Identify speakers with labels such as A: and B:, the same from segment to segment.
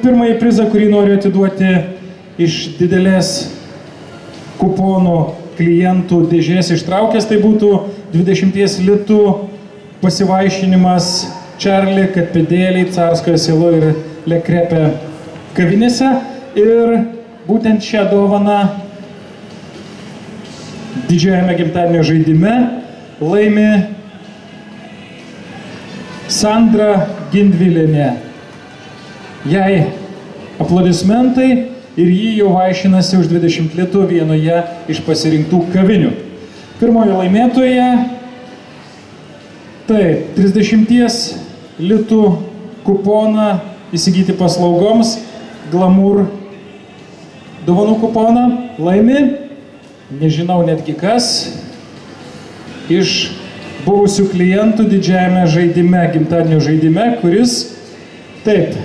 A: pirmąjį prizą, kurį noriu atiduoti iš didelės kuponų klientų dėžės ištraukęs, tai būtų 20 litų pasivaišinimas Čarli, Katpėdėliai, Carskojo selo ir Le Crepe kavinėse. Ir būtent šią dovaną didžiajame gimtadienio žaidime laimi Sandra Gindvilienė. Jai aplodismentai ir jį jau vaišinasi už 20 litų vienoje iš pasirinktų kavinių. Pirmoji laimėtoja, taip, 30 litų kuponą įsigyti paslaugoms, Glamour dovanų kuponą laimi, nežinau netgi kas, iš buvusių klientų didžiajame žaidime, gimtadienio žaidime, kuris, taip,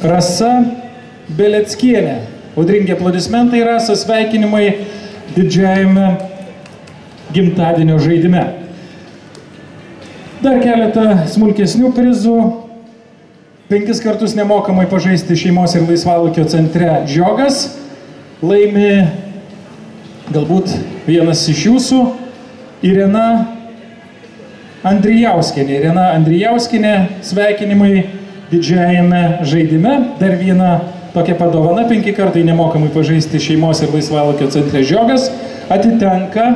A: Rasa Beleckienė. Audringi aplodismentai, Rasa, sveikinimai didžiajame gimtadienio žaidime. Dar keletą smulkesnių prizų. 5 kartus nemokamai pažaisti šeimos ir laisvalaikio centre Žiogas. Laimi galbūt vienas iš jūsų, Irena Andrijauskienė. Irena Andrijauskienė, sveikinimai didžiajame žaidime. Dar viena tokia padovana, 5 kartai nemokamai pažaisti šeimos ir laisvalaikio centre Žiogas. Atitenka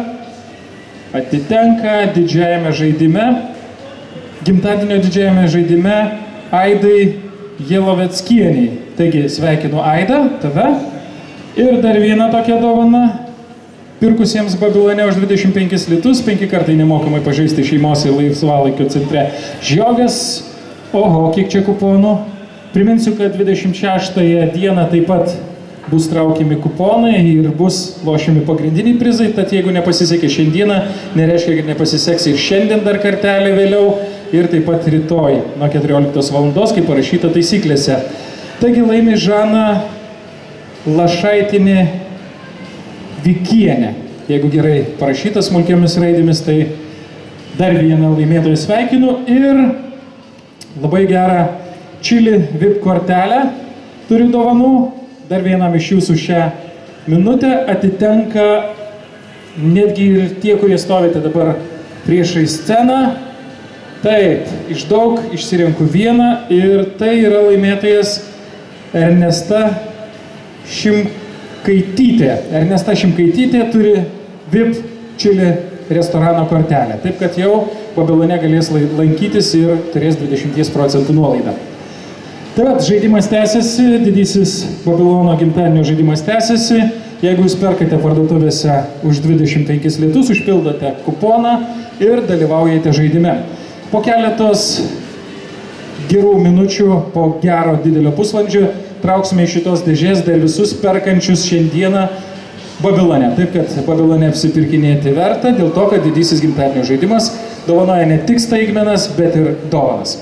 A: didžiajame žaidime, gimtadienio didžiajame žaidime Aidai Jeloveckieniai. Taigi sveikinu Aidą, tave. Ir dar viena tokia dovana, pirkusiems Babilone už 25 litus, 5 kartai nemokamai pažaisti šeimos ir laisvalaikio centre Žiogas. Oho, kiek čia kuponų. Priminsiu, kad 26 dieną taip pat bus traukiami kuponai ir bus lošiami pagrindiniai prizai, tad jeigu nepasisekė šiandieną, nereiškia, kad nepasiseks ir šiandien dar kartelį vėliau ir taip pat rytoj nuo 14 valandos, kaip parašyta taisyklėse. Taigi laimi Žana Lašaitinė Vikienė. Jeigu gerai parašyta smulkiomis raidėmis, tai dar vieną laimėtoją sveikinu ir labai gerą Chili VIP kortelę turiu dovanų. Dar vienam iš jūsų šią minutę atitenka netgi ir tie, kurie stovite dabar priešai sceną. Taip, iš daug išsirenku vieną ir tai yra laimėtojas Ernesta Šimkaitytė. Ernesta Šimkaitytė turi VIP Chili restorano kortelę. Taip, kad jau Babilone galės lankytis ir turės 20% nuolaidą. Taip, žaidimas tęsiasi, didysis Babilono gimtadienio žaidimas tęsiasi. Jeigu jūs perkate parduotuvėse už 25 litus, užpildote kuponą ir dalyvaujate žaidime. Po keletos gerų minučių, po gero didelio pusvalandžio, trauksime iš šitos dėžės dar visus perkančius šiandieną Babilone. Taip, kad Babilone apsipirkinėti verta, dėl to, kad didysis gimtadienio žaidimas dovanoja ne tik staigmenas, bet ir dovanas.